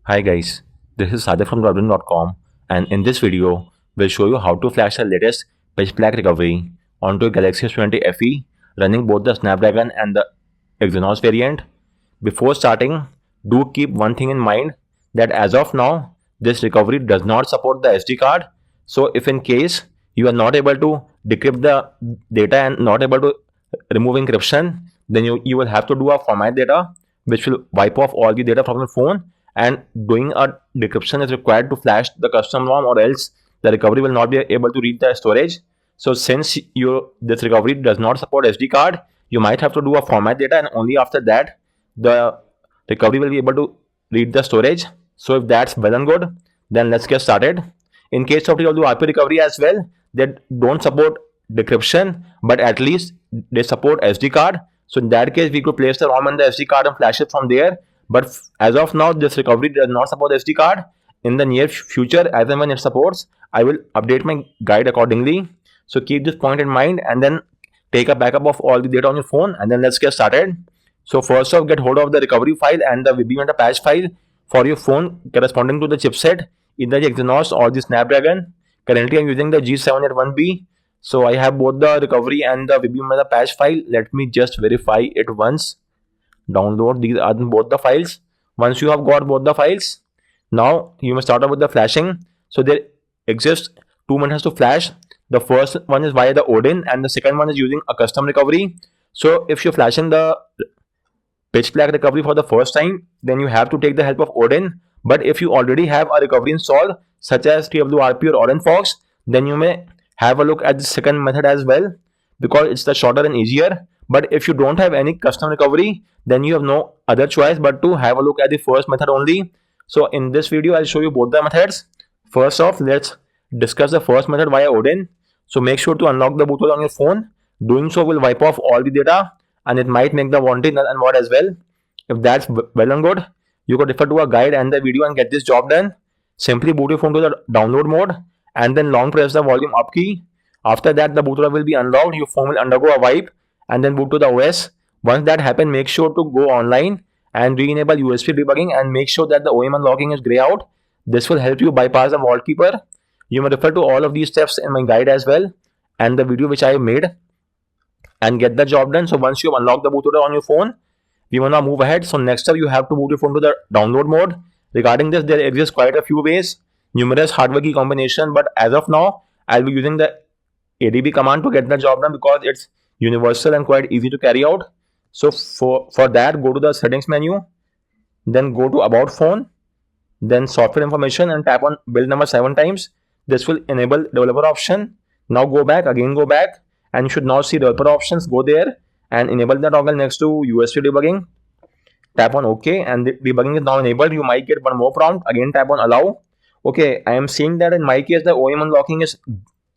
Hi guys, this is Sadir from Robin.com, and in this video, we'll show you how to flash the latest pitch black recovery onto a Galaxy S20 FE running both the Snapdragon and the Exynos variant. Before starting, do keep one thing in mind that as of now, this recovery does not support the SD card. So if in case you are not able to decrypt the data and not able to remove encryption, then you will have to do a format data which will wipe off all the data from the phone, and doing a decryption is required to flash the custom ROM, or else the recovery will not be able to read the storage. So since this recovery does not support SD card, you might have to do a format data, and only after that the recovery will be able to read the storage. So if that's well and good, then let's get started. In case of TWRP recovery as well, they don't support decryption, but at least they support SD card. So in that case, we could place the ROM on the SD card and flash it from there. But as of now, this recovery does not support SD card. In the near future, as and when it supports, I will update my guide accordingly. So keep this point in mind, and then take a backup of all the data on your phone, and then let's get started. So first off, get hold of the recovery file and the VB patch file for your phone corresponding to the chipset, either the Exynos or the Snapdragon. Currently, I'm using the G781B. So I have both the recovery and the VB patch file. Let me just verify it once. Download these are both the files. Once you have got both the files, now you must start off with the flashing. So there exists two methods to flash. The first one is via the Odin, and the second one is using a custom recovery. So if you're flashing the pitch black recovery for the first time, then you have to take the help of Odin. But if you already have a recovery installed, such as TWRP or OrangeFox, then you may have a look at the second method as well, because it's the shorter and easier. But if you don't have any custom recovery, then you have no other choice but to have a look at the first method only. So in this video, I'll show you both the methods. First off, let's discuss the first method via Odin. So make sure to unlock the bootloader on your phone. Doing so will wipe off all the data, and it might make the warranty null and void as well. If that's well and good, you could refer to a guide and the video and get this job done. Simply boot your phone to the download mode and then long press the volume up key. After that, the bootloader will be unlocked. Your phone will undergo a wipe and then boot to the OS. Once that happens, make sure to go online and re-enable USB debugging and make sure that the OEM unlocking is grey out. This will help you bypass the Vault Keeper. You may refer to all of these steps in my guide as well and the video which I have made, and get the job done. So once you have unlocked the bootloader on your phone, we will now move ahead. So next up, you have to boot your phone to the download mode. Regarding this, there exists quite a few ways, numerous hardware key combination, but as of now, I'll be using the ADB command to get the job done because it's universal and quite easy to carry out. So for that, go to the settings menu, then go to about phone, then software information, and tap on build number 7 times. This will enable developer option. Now go back, and you should now see developer options. Go there and enable the toggle next to USB debugging. Tap on OK, and the debugging is now enabled. You might get one more prompt. Again, tap on allow. Okay, I am seeing that in my case the OEM unlocking is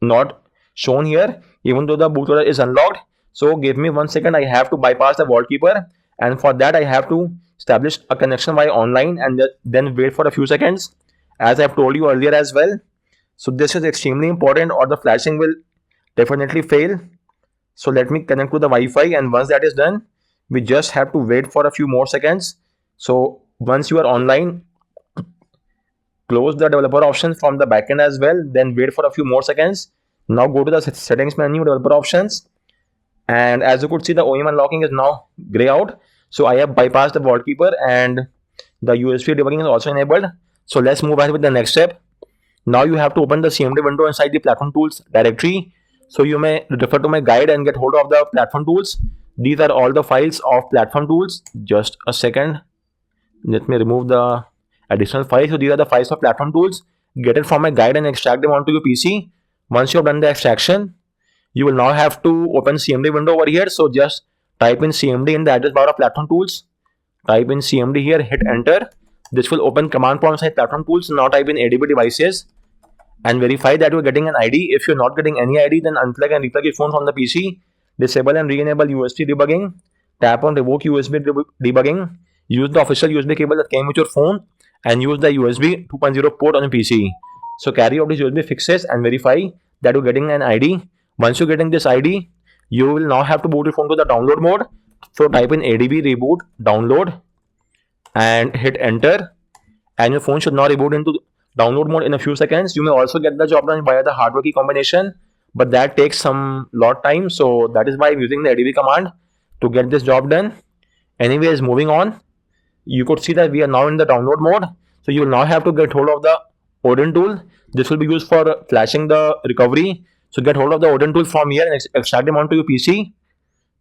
not shown here, even though the bootloader is unlocked. So give me 1 second. I have to bypass the Vault Keeper, and for that I have to establish a connection via online and then wait for a few seconds, as I have told you earlier as well. So this is extremely important, or the flashing will definitely fail. So let me connect to the Wi-Fi, and once that is done, we just have to wait for a few more seconds. So once you are online, close the developer options from the backend as well, then wait for a few more seconds. Now go to the settings menu, developer options, and as you could see, the OEM unlocking is now grey out. So I have bypassed the Vault Keeper and the USB debugging is also enabled. So let's move ahead with the next step. Now you have to open the CMD window inside the platform tools directory. So you may refer to my guide and get hold of the platform tools. These are all the files of platform tools. Just a second. Let me remove the additional files. So these are the files of platform tools. Get it from my guide and extract them onto your PC. Once you have done the extraction, you will now have to open CMD window over here. So just type in CMD in the address bar of platform tools. Type in CMD here, hit enter. This will open command prompt side platform tools. Now type in ADB devices and verify that you're getting an ID. If you're not getting any ID, then unplug and replug your phone from the PC. Disable and re-enable USB debugging. Tap on revoke USB debugging. Use the official USB cable that came with your phone and use the USB 2.0 port on your PC. So carry out these USB fixes and verify that you're getting an ID. Once you're getting this ID, you will now have to boot your phone to the download mode. So type in ADB reboot download and hit enter. and your phone should not reboot into download mode in a few seconds. You may also get the job done via the hardware key combination, but that takes some lot time. So that is why I'm using the ADB command to get this job done. Anyways, moving on, you could see that we are now in the download mode. So you will now have to get hold of the Odin tool. This will be used for flashing the recovery. So get hold of the Odin tool from here and extract them onto your PC.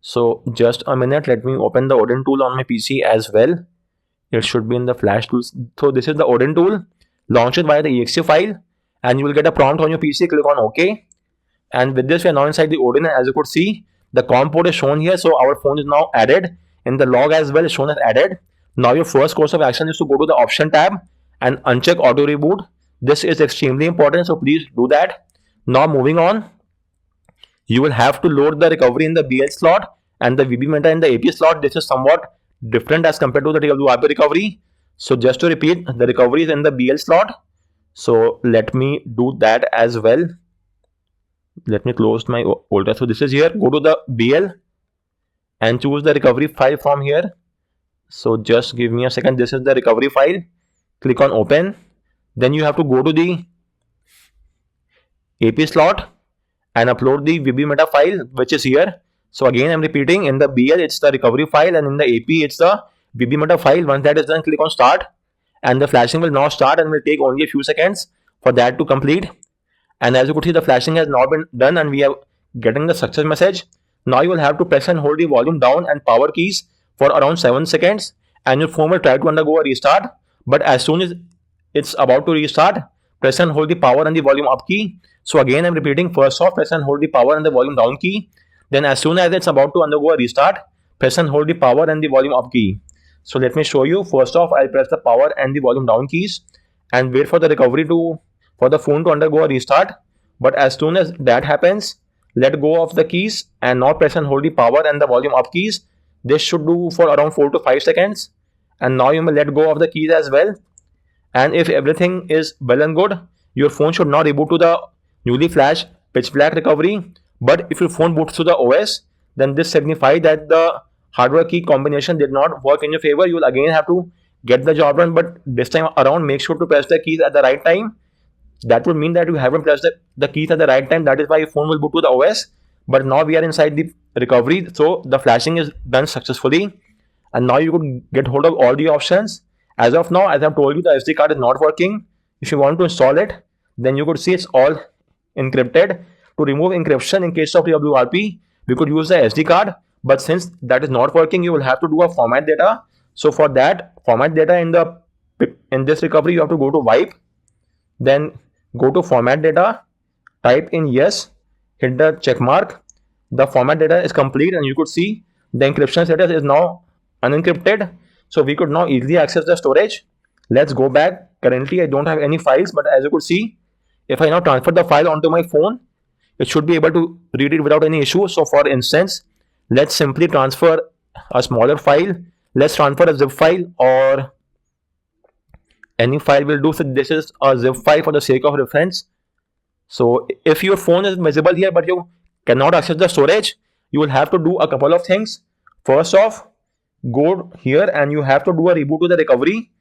So just a minute, let me open the Odin tool on my PC as well. It should be in the flash tools. So this is the Odin tool. Launch it via the exe file and you will get a prompt on your PC. Click on OK. And with this, we are now inside the Odin. As you could see, the COM port is shown here. So our phone is now added. In the log as well is shown as added. Now your first course of action is to go to the option tab and uncheck auto reboot. This is extremely important. So please do that. Now moving on, you will have to load the recovery in the BL slot and the VB meta in the AP slot. This is somewhat different as compared to the WRP recovery. So just to repeat, the recovery is in the BL slot. So let me do that as well. Let me close my folder. So this is here. Go to the BL and choose the recovery file from here. So just give me a second. This is the recovery file. Click on open. Then you have to go to the AP slot and upload the VB meta file, which is here. So again, I'm repeating, in the BL, it's the recovery file, and in the AP, it's the VB meta file. Once that is done, click on start, and the flashing will now start and will take only a few seconds for that to complete. And as you could see, the flashing has now been done and we are getting the success message. Now you will have to press and hold the volume down and power keys for around 7 seconds, and your phone will try to undergo a restart. But as soon as it's about to restart, press and hold the power and the volume up key. So again, I'm repeating, first off, press and hold the power and the volume down key. Then as soon as it's about to undergo a restart, press and hold the power and the volume up key. So let me show you. First off, I'll press the power and the volume down keys and wait for the recovery for the phone to undergo a restart. But as soon as that happens, let go of the keys and now press and hold the power and the volume up keys. This should do for around 4 to 5 seconds. And now you may let go of the keys as well. And if everything is well and good, your phone should not reboot to the newly flashed pitch black recovery. But if your phone boots to the OS, then this signifies that the hardware key combination did not work in your favor. You will again have to get the job done, but this time around, make sure to press the keys at the right time. That would mean that you haven't pressed the keys at the right time. That is why your phone will boot to the OS. But now we are inside the recovery, so the flashing is done successfully. And now you could get hold of all the options. As of now, as I've told you, the SD card is not working. If you want to install it, then you could see it's all encrypted. To remove encryption in case of WRP, we could use the SD card. But since that is not working, you will have to do a format data. So for that, format data in this recovery, you have to go to wipe. Then go to format data, type in yes, hit the check mark. The format data is complete and you could see the encryption status is now unencrypted. So we could now easily access the storage. Let's go back. Currently, I don't have any files, but as you could see, if I now transfer the file onto my phone, it should be able to read it without any issue. So for instance, let's simply transfer a smaller file. Let's transfer a zip file or any file will do. So this is a zip file for the sake of reference. So if your phone is visible here, but you cannot access the storage, you will have to do a couple of things. First off, go here and you have to do a reboot to the recovery.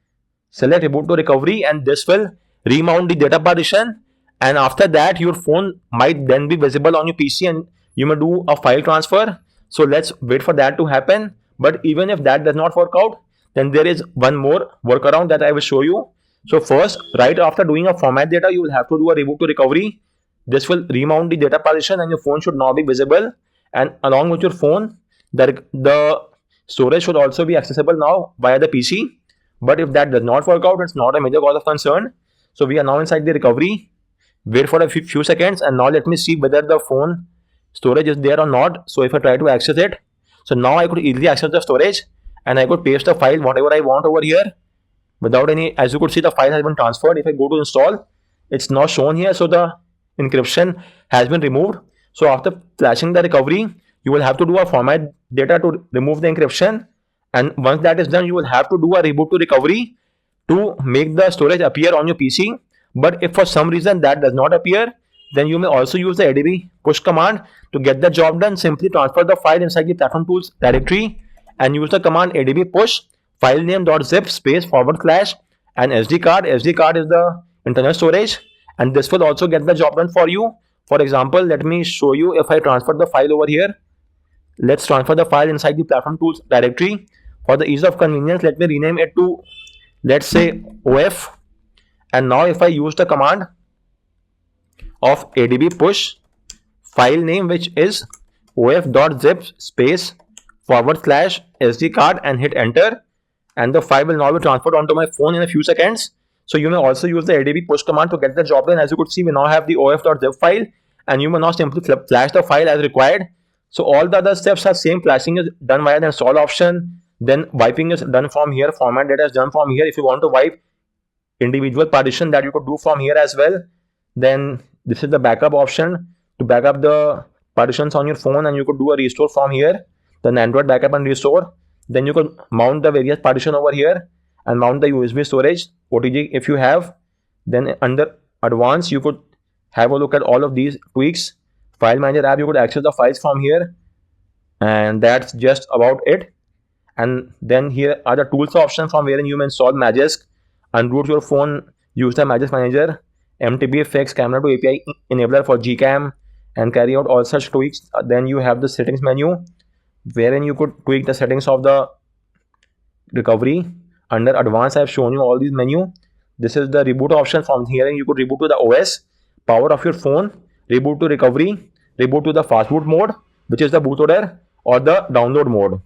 Select reboot to recovery and this will remount the data partition. And after that, your phone might then be visible on your PC and you may do a file transfer. So let's wait for that to happen. But even if that does not work out, then there is one more workaround that I will show you. So first, right after doing a format data, you will have to do a reboot to recovery. This will remount the data partition and your phone should now be visible. And along with your phone, the storage should also be accessible now via the PC. But if that does not work out, it's not a major cause of concern. So we are now inside the recovery. Wait for a few seconds and now let me see whether the phone storage is there or not. So if I try to access it, so now I could easily access the storage and I could paste the file whatever I want over here without any, as you could see, the file has been transferred. If I go to install, it's not shown here. So the encryption has been removed. So after flashing the recovery, you will have to do a format data to remove the encryption. And once that is done, you will have to do a reboot to recovery to make the storage appear on your PC. But if for some reason that does not appear, then you may also use the ADB push command to get the job done. Simply transfer the file inside the platform tools directory and use the command ADB push filename.zip space /, an SD card. SD card is the internal storage, and this will also get the job done for you. For example, let me show you. If I transfer the file over here, let's transfer the file inside the platform tools directory. For the ease of convenience, let me rename it to, let's say, OF. And now if I use the command of adb push file name, which is of.zip space / SD card, and hit enter, and the file will now be transferred onto my phone in a few seconds. So you may also use the adb push command to get the job done. As you could see, we now have the of.zip file, and you may now simply flash the file as required. So all the other steps are same. Flashing is done via the install option, then wiping is done from here, format data is done from here. If you want to wipe individual partition, that you could do from here as well. Then this is the backup option to back up the partitions on your phone, and you could do a restore from here, then Android backup and restore. Then you could mount the various partition over here and mount the USB storage, OTG if you have. Then under advanced, you could have a look at all of these tweaks. File manager app, you could access the files from here, and that's just about it. And then here are the tools option from wherein you may install Magisk, unroot your phone, use the Magisk Manager, MTB fix camera to API enabler for Gcam, and carry out all such tweaks. Then you have the settings menu, wherein you could tweak the settings of the recovery. Under advanced, I have shown you all these menu. This is the reboot option. From here you could reboot to the OS, power of your phone, reboot to recovery, reboot to the fastboot mode, which is the bootloader, or the download mode.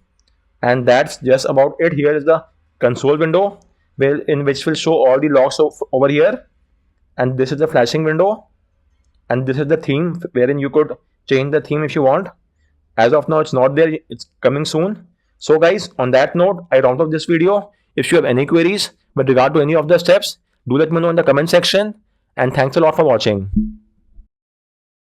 And that's just about it. Here is the console window, in which will show all the logs over here. And this is the flashing window, and this is the theme, wherein you could change the theme if you want. As of now, it's not there, it's coming soon. So guys, on that note, I round off this video. If you have any queries with regard to any of the steps, do let me know in the comment section, and thanks a lot for watching.